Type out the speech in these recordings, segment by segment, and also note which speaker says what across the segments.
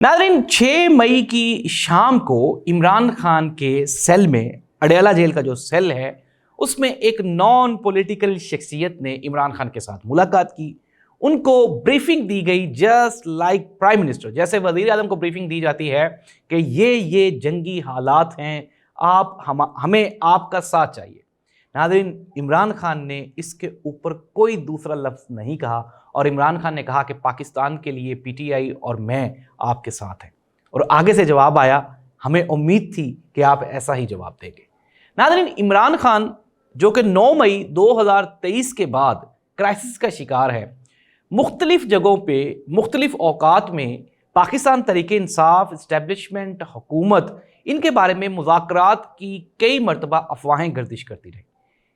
Speaker 1: नाज़रीन, 6 मई की शाम को इमरान खान के सेल में, अडयाला जेल का जो सेल है, उसमें एक नॉन पॉलिटिकल शख्सियत ने इमरान खान के साथ मुलाकात की। उनको ब्रीफिंग दी गई जस्ट लाइक प्राइम मिनिस्टर, जैसे वज़ीर आज़म को ब्रीफिंग दी जाती है कि ये जंगी हालात हैं, हमें आपका साथ चाहिए। नाज़रीन, इमरान खान ने इसके ऊपर कोई दूसरा लफ्ज़ नहीं कहा और इमरान खान ने कहा कि पाकिस्तान के लिए पीटीआई और मैं आपके साथ हैं। और आगे से जवाब आया, हमें उम्मीद थी कि आप ऐसा ही जवाब देंगे। नाज़रीन, इमरान खान जो कि 9 मई 2023 के बाद क्राइसिस का शिकार है, मुख्तलिफ जगहों पे मुख्तलिफ औकात में पाकिस्तान तरीके इंसाफ, इस्टेब्लिशमेंट, हुकूमत, इनके बारे में मुज़ाकरात की कई मरतबा अफवाहें गर्दिश करती रही।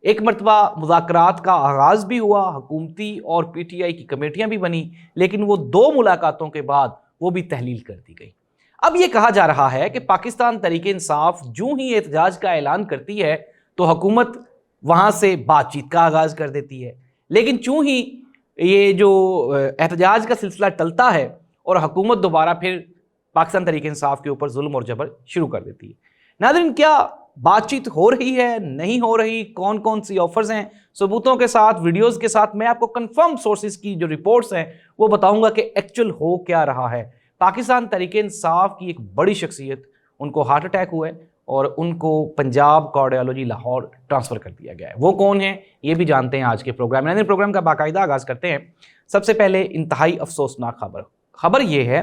Speaker 1: एक मरतबा मुज़ाकरात का आगाज़ भी हुआ, हुकूमती और पीटीआई की कमेटियां भी बनी, लेकिन वो 2 मुलाकातों के बाद वो भी तहलील कर दी गई। अब ये कहा जा रहा है कि पाकिस्तान तरीके इंसाफ जूं ही एहतजाज का ऐलान करती है तो हुकूमत वहाँ से बातचीत का आगाज़ कर देती है, लेकिन चूँ ही ये जो एहतजाज का सिलसिला टलता है और हुकूमत दोबारा फिर पाकिस्तान तरीके इंसाफ के ऊपर जुल्म और जबर शुरू कर देती है। नाज़रीन, क्या बातचीत हो रही है, नहीं हो रही, कौन कौन सी ऑफर्स हैं, सबूतों के साथ, वीडियोस के साथ मैं आपको कंफर्म सोर्सेज की जो रिपोर्ट्स हैं वो बताऊंगा कि एक्चुअल हो क्या रहा है। पाकिस्तान तरीके इंसाफ की एक बड़ी शख्सियत, उनको हार्ट अटैक हुआ है और उनको पंजाब कार्डियोलॉजी लाहौर ट्रांसफ़र कर दिया गया है। वो कौन है ये भी जानते हैं आज के प्रोग्राम में। प्रोग्राम का बाकायदा आगाज़ करते हैं। सबसे पहले इंतहाई अफसोसनाक खबर ये है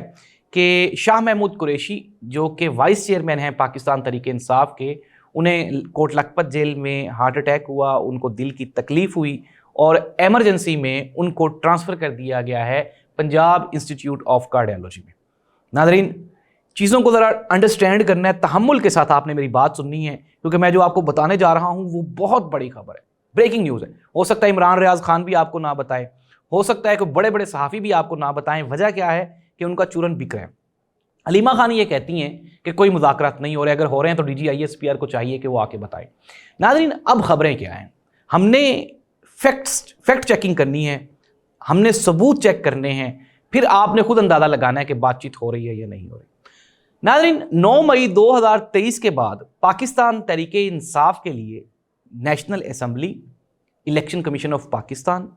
Speaker 1: कि शाह महमूद कुरैशी जो कि वाइस चेयरमैन हैं पाकिस्तान तरीके इंसाफ के, उन्हें कोट लखपत जेल में हार्ट अटैक हुआ, उनको दिल की तकलीफ़ हुई और एमरजेंसी में उनको ट्रांसफ़र कर दिया गया है पंजाब इंस्टीट्यूट ऑफ कार्डियोलॉजी में। नाज़रीन, चीज़ों को ज़रा अंडरस्टैंड करना है, तहम्मुल के साथ आपने मेरी बात सुननी है, क्योंकि मैं जो आपको बताने जा रहा हूँ वो बहुत बड़ी खबर है, ब्रेकिंग न्यूज़ है। हो सकता है इमरान रियाज खान भी आपको ना बताए, हो सकता है कि बड़े बड़े सहाफ़ी भी आपको ना बताएं। वजह क्या है कि उनका चूरन बिक रहा है। हलीमा खान ये कहती हैं कि कोई मुज़ाकरात नहीं हो रहे, अगर हो रहे हैं तो DGISPR को चाहिए कि वो आके बताए। नाज़रीन, अब खबरें क्या हैं, हमने फैक्ट चेकिंग करनी है, हमने सबूत चेक करने हैं, फिर आपने खुद अंदाज़ा लगाना है कि बातचीत हो रही है या नहीं हो रही। नाज़रीन, 9 मई 2023 के बाद पाकिस्तान तरीके इंसाफ के लिए national assembly, election commission of Pakistan,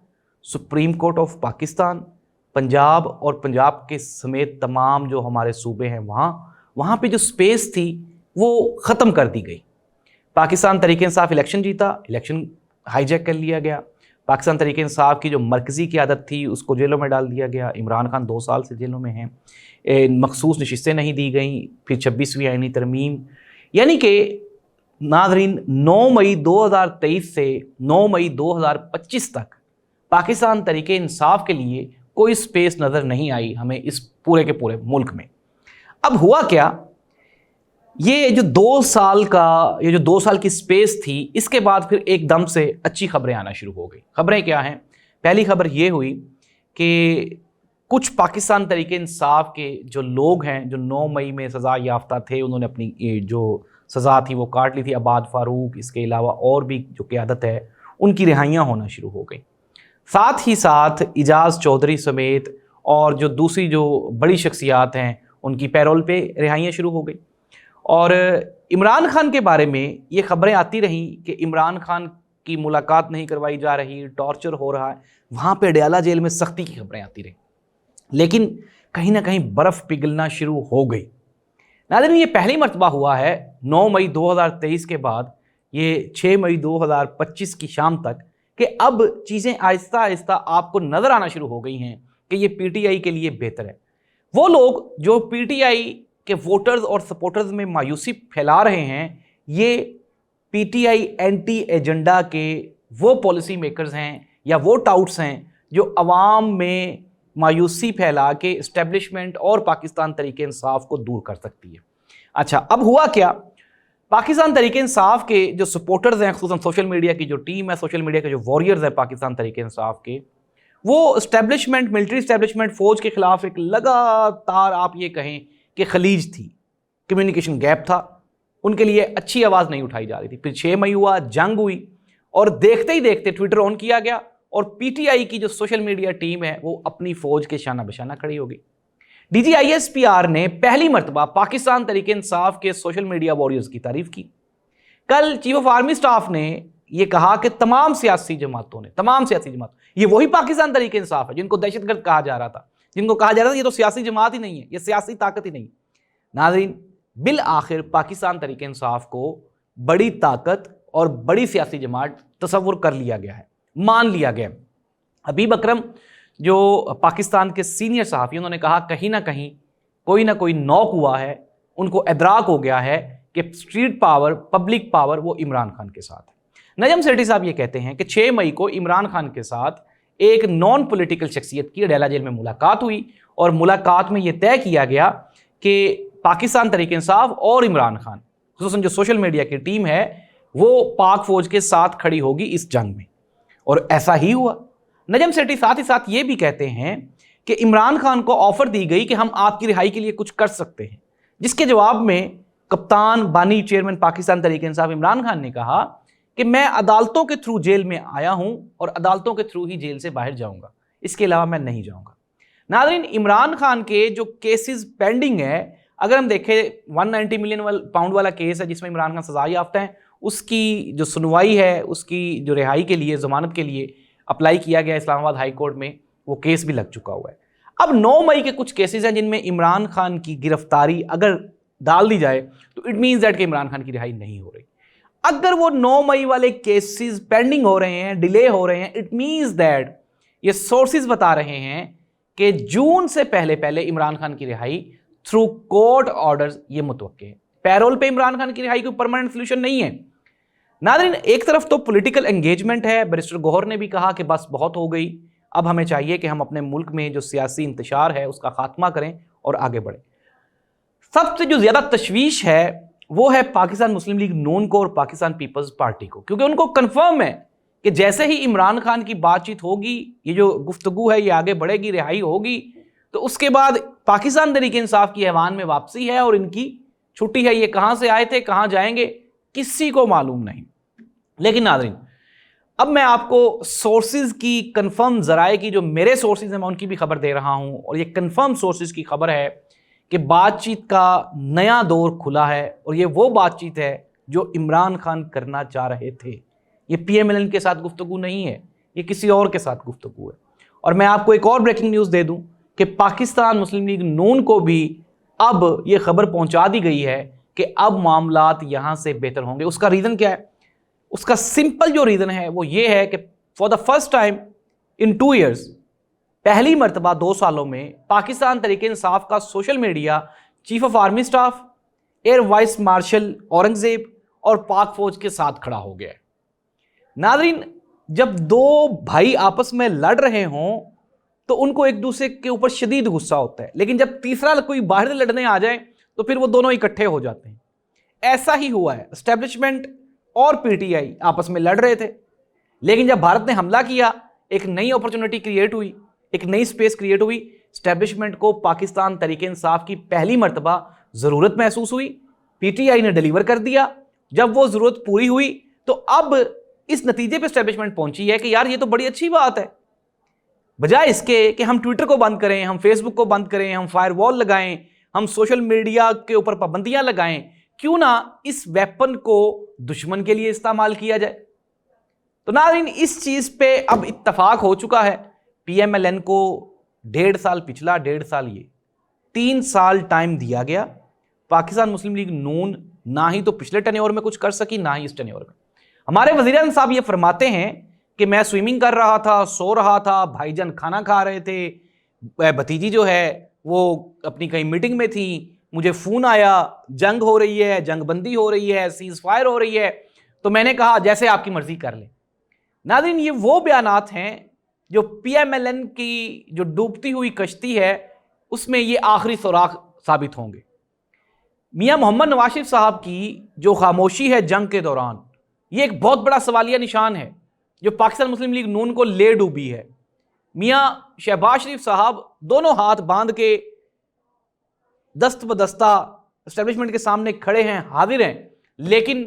Speaker 1: supreme court of Pakistan, Punjab और पंजाब के समेत तमाम जो हमारे सूबे हैं वहाँ पे जो स्पेस थी वो ख़त्म कर दी गई। पाकिस्तान तरीके इंसाफ इलेक्शन जीता, इलेक्शन हाईजैक कर लिया गया। पाकिस्तान तरीके इंसाफ की जो मरकज़ी क़यादत थी उसको जेलों में डाल दिया गया। इमरान खान 2 साल से जेलों में हैं। मखसूस नशिस्तें नहीं दी गई। फिर 26वीं आईनी तरमीम, यानी कि नाज़रीन 9 मई 2023 से 9 मई 2025 तक पाकिस्तान तरीके इंसाफ के लिए कोई स्पेस नज़र नहीं आई हमें इस पूरे के पूरे मुल्क में। अब हुआ क्या, ये जो 2 साल की स्पेस थी, इसके बाद फिर एकदम से अच्छी खबरें आना शुरू हो गई। खबरें क्या हैं? पहली खबर ये हुई कि कुछ पाकिस्तान तरीके इंसाफ के जो लोग हैं जो 9 मई में सज़ा याफ्ता थे, उन्होंने अपनी जो सज़ा थी वो काट ली थी। अबाद फ़ारूक, इसके अलावा और भी जो क़यादत है, उनकी रिहाइयाँ होना शुरू हो गई। साथ ही साथ इजाज़ चौधरी समेत और जो दूसरी जो बड़ी शख्सियात हैं उनकी पैरोल पे रिहाइयाँ शुरू हो गई। और इमरान खान के बारे में ये खबरें आती रहीं कि इमरान खान की मुलाकात नहीं करवाई जा रही, टॉर्चर हो रहा है। वहाँ पे अडयाला जेल में सख्ती की खबरें आती रहीं, लेकिन कहीं ना कहीं बर्फ़ पिघलना शुरू हो गई। नाज़रीन, ये पहली मरतबा हुआ है 9 मई 2023 के बाद, ये 6 मई 2025 की शाम तक, कि अब चीज़ें आहिस्ता आहिस्ता आपको नज़र आना शुरू हो गई हैं कि ये पीटीआई के लिए बेहतर है। वो लोग जो पीटीआई के वोटर्स और सपोर्टर्स में मायूसी फैला रहे हैं, ये पीटीआई एंटी एजेंडा के वो पॉलिसी मेकर्स हैं या वो टाउट्स हैं जो अवाम में मायूसी फैला के इस्टेब्लिशमेंट और पाकिस्तान तरीके इंसाफ को दूर कर सकती है। अच्छा, अब हुआ क्या, पाकिस्तान तरीके इंसाफ के जो सपोर्टर्स हैं, खुसूसन सोशल मीडिया की जो टीम है, सोशल मीडिया के जो वॉरियर्स हैं पाकिस्तान तरीके इंसाफ के, वो इस्टेब्लिशमेंट, मिलिट्री इस्टेब्लिशमेंट, फ़ौज के ख़िलाफ़ एक लगातार आप ये कहें कि खलीज थी, कम्युनिकेशन गैप था, उनके लिए अच्छी आवाज़ नहीं उठाई जा रही थी। फिर 6 मई हुआ, जंग हुई और देखते ही देखते ट्विटर ऑन किया गया और पीटीआई की जो सोशल मीडिया टीम है वो अपनी फ़ौज के शाना बशाना खड़ी हो गई। DGISPR ने पहली मर्तबा पाकिस्तान तहरीक इंसाफ के सोशल मीडिया वॉरियर्स की तारीफ की। कल चीफ ऑफ आर्मी स्टाफ ने यह कहा कि तमाम सियासी जमातों, ये वही पाकिस्तान तहरीक इंसाफ है जिनको दहशतगर्द कहा जा रहा था, जिनको कहा जा रहा था ये तो सियासी जमात ही नहीं है, ये सियासी ताकत ही नहीं। नाज़रीन, बिल आखिर पाकिस्तान तहरीक इंसाफ को बड़ी ताकत और बड़ी सियासी जमात तस्वुर कर लिया गया है, मान लिया गया। हबीब अकरम जो पाकिस्तान के सीनियर सहाफ़ी, उन्होंने कहा कहीं ना कहीं कोई ना कोई नॉक हुआ है, उनको इदराक हो गया है कि स्ट्रीट पावर, पब्लिक पावर वो इमरान खान के साथ है। नजम सेठी साहब ये कहते हैं कि 6 मई को इमरान खान के साथ एक नॉन पॉलिटिकल शख्सियत की अडेला जेल में मुलाकात हुई और मुलाकात में यह तय किया गया कि पाकिस्तान तहरीक इंसाफ और इमरान खान, खुसूसन जो सोशल मीडिया की टीम है, वो पाक फौज के साथ खड़ी होगी इस जंग में, और ऐसा ही हुआ। नजम सेठी साथ ही साथ ये भी कहते हैं कि इमरान खान को ऑफर दी गई कि हम आपकी रिहाई के लिए कुछ कर सकते हैं, जिसके जवाब में कप्तान बानी चेयरमैन पाकिस्तान तहरीक इंसाफ इमरान खान ने कहा कि मैं अदालतों के थ्रू जेल में आया हूं और अदालतों के थ्रू ही जेल से बाहर जाऊंगा, इसके अलावा मैं नहीं जाऊंगा। नाज़रीन, इमरान खान के जो केसेस पेंडिंग है, अगर हम देखें 190 मिलियन पाउंड वाला केस है जिसमें इमरान खान सजा याफ्ता है, उसकी जो सुनवाई है, उसकी जो रिहाई के लिए, जमानत के लिए अप्लाई किया गया इस्लामाबाद हाई कोर्ट में, वो केस भी लग चुका हुआ है। अब 9 मई के कुछ केसेस हैं जिनमें इमरान खान की गिरफ्तारी अगर डाल दी जाए तो इट मीन्स दैट कि इमरान खान की रिहाई नहीं हो रही। अगर वो 9 मई वाले केसेस पेंडिंग हो रहे हैं, डिले हो रहे हैं, इट मीन्स दैट ये सोर्सेज बता रहे हैं कि जून से पहले पहले इमरान खान की रिहाई थ्रू कोर्ट ऑर्डर्स ये मुतवक्के है। पैरोल पे इमरान खान की रिहाई कोई परमानेंट सोल्यूशन नहीं है। नाज़रीन, एक तरफ तो पॉलिटिकल एंगेजमेंट है, बैरिस्टर गौहर ने भी कहा कि बस बहुत हो गई, अब हमें चाहिए कि हम अपने मुल्क में जो सियासी इंतशार है उसका खात्मा करें और आगे बढ़ें। सबसे जो ज़्यादा तशवीश है वो है पाकिस्तान मुस्लिम लीग नून को और पाकिस्तान पीपल्स पार्टी को, क्योंकि उनको कन्फर्म है कि जैसे ही इमरान खान की बातचीत होगी, ये जो गुफ्तगू है ये आगे बढ़ेगी, रिहाई होगी, तो उसके बाद पाकिस्तान तहरीक इंसाफ की ऐवान में वापसी है और इनकी छुट्टी है। ये कहाँ से आए थे, कहाँ जाएंगे, किसी को मालूम नहीं। लेकिन नाज़रीन, अब मैं आपको सोर्सेज की, कंफर्म ज़राए की, जो मेरे सोर्सेज हैं मैं उनकी भी खबर दे रहा हूँ, और ये कंफर्म सोर्सेज की खबर है कि बातचीत का नया दौर खुला है, और ये वो बातचीत है जो इमरान खान करना चाह रहे थे। ये PMLN के साथ गुफ्तगू नहीं है, ये किसी और के साथ गुफ्तगू है। और मैं आपको एक और ब्रेकिंग न्यूज़ दे दूं कि पाकिस्तान मुस्लिम लीग नून को भी अब ये खबर पहुंचा दी गई है कि अब मामलात यहाँ से बेहतर होंगे। उसका रीज़न क्या है? उसका सिंपल जो रीज़न है वो ये है कि for the first time in 2 years, पहली मरतबा 2 सालों में पाकिस्तान तहरीक इंसाफ का social media chief of army staff, air vice marshal Aurangzeb और पाक फौज के साथ खड़ा हो गया है। नाज़रीन, जब 2 भाई आपस में लड़ रहे हों तो उनको एक दूसरे के ऊपर शदीद गुस्सा होता है, लेकिन जब तीसरा कोई बाहर से लड़ने आ जाए तो फिर वो दोनों इकट्ठे हो जाते हैं। ऐसा ही हुआ है, एस्टेब्लिशमेंट और PTI आपस में लड़ रहे थे, लेकिन जब भारत ने हमला किया एक नई अपॉर्चुनिटी क्रिएट हुई, एक नई स्पेस क्रिएट हुई। एस्टेब्लिशमेंट को पाकिस्तान तहरीक इंसाफ की पहली मरतबा ज़रूरत महसूस हुई, PTI ने डिलीवर कर दिया। जब वो ज़रूरत पूरी हुई तो अब इस नतीजे पे एस्टेब्लिशमेंट पहुंची है कि यार ये तो बड़ी अच्छी बात है, बजाय इसके कि हम ट्विटर को बंद करें, हम फेसबुक को बंद करें, हम फायरवॉल लगाएं, हम सोशल मीडिया के ऊपर पाबंदियां लगाएं, क्यों ना इस वेपन को दुश्मन के लिए इस्तेमाल किया जाए। तो नाज़रीन, इस चीज़ पे अब इत्तफाक हो चुका है। PMLN को 1.5 साल पिछला, 1.5 साल ये, 3 साल टाइम दिया गया। पाकिस्तान मुस्लिम लीग नून ना ही तो पिछले टेन्योर में कुछ कर सकी, ना ही इस टेन्योर में। हमारे वज़ीर-ए-आज़म साहब ये फरमाते हैं कि मैं स्विमिंग कर रहा था, सो रहा था, भाईजान खाना खा रहे थे, भतीजी जो है वो अपनी कहीं मीटिंग में थी, मुझे फ़ोन आया, जंग हो रही है, जंग बंदी हो रही है, सीज़ फायर हो रही है, तो मैंने कहा जैसे आपकी मर्ज़ी कर लें। नाज़रीन, ये वो बयानात हैं जो PMLN की जो डूबती हुई कश्ती है उसमें ये आखिरी सुराख साबित होंगे। मियां मोहम्मद नवाज शरीफ साहब की जो खामोशी है जंग के दौरान, ये एक बहुत बड़ा सवालिया निशान है जो पाकिस्तान मुस्लिम लीग नून को ले डूबी है। मियां शहबाज शरीफ साहब दोनों हाथ बांध के दस्त बदस्ता एस्टेब्लिशमेंट के सामने खड़े हैं, हाजिर हैं, लेकिन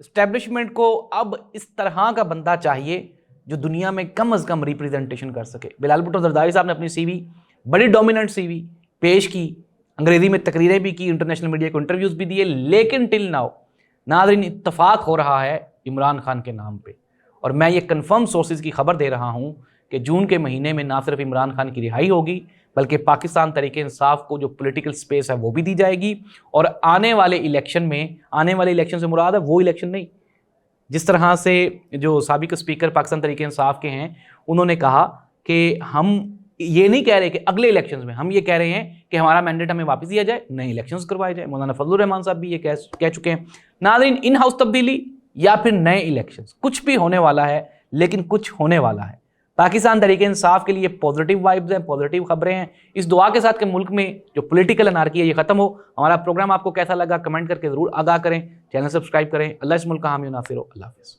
Speaker 1: एस्टेब्लिशमेंट को अब इस तरह का बंदा चाहिए जो दुनिया में कम अज़ कम रिप्रेजेंटेशन कर सके। बिलाल भुट्टो ज़रदारी साहब ने अपनी CV, बड़ी डोमिनेंट CV, پیش کی, انگریزی میں تقریریں بھی کی, انٹرنیشنل میڈیا کو انٹرویوز بھی دیے, لیکن ٹل ناؤ ناظرین اتفاق ہو رہا ہے عمران خان کے نام پہ. اور میں یہ کنفرم سورسز کی خبر دے رہا ہوں کہ جون کے مہینے میں نہ صرف عمران خان کی رہائی ہوگی بلکہ پاکستان تحریک انصاف کو جو پولیٹیکل سپیس ہے وہ بھی دی جائے گی. اور آنے والے الیکشن سے مراد ہے وہ الیکشن نہیں جس طرح سے جو سابق اسپیکر پاکستان تحریک انصاف کے ہیں انہوں نے کہا کہ ہم یہ نہیں کہہ رہے کہ اگلے الیکشنز میں, ہم یہ کہہ رہے ہیں کہ ہمارا مینڈیٹ ہمیں واپس دیا جائے, نئے الیکشنز کروائے جائے. مولانا فضل الرحمان صاحب بھی یہ کہہ چکے ہیں. ناظرین ان ہاؤس تبدیلی یا پھر نئے الیکشنز کچھ بھی ہونے والا ہے, لیکن کچھ ہونے والا ہے. پاکستان تحریک انصاف کے لیے پازیٹیو وائبز ہیں, پازیٹیو خبریں ہیں. اس دعا کے ساتھ کہ ملک میں جو پولیٹیکل انارکی ہے یہ ختم ہو. ہمارا پروگرام آپ کو کیسا لگا کمنٹ کر کے ضرور آگاہ کریں. چینل سبسکرائب کریں. اللہ اس ملک کا حامی و ناصر ہو. اللہ حافظ.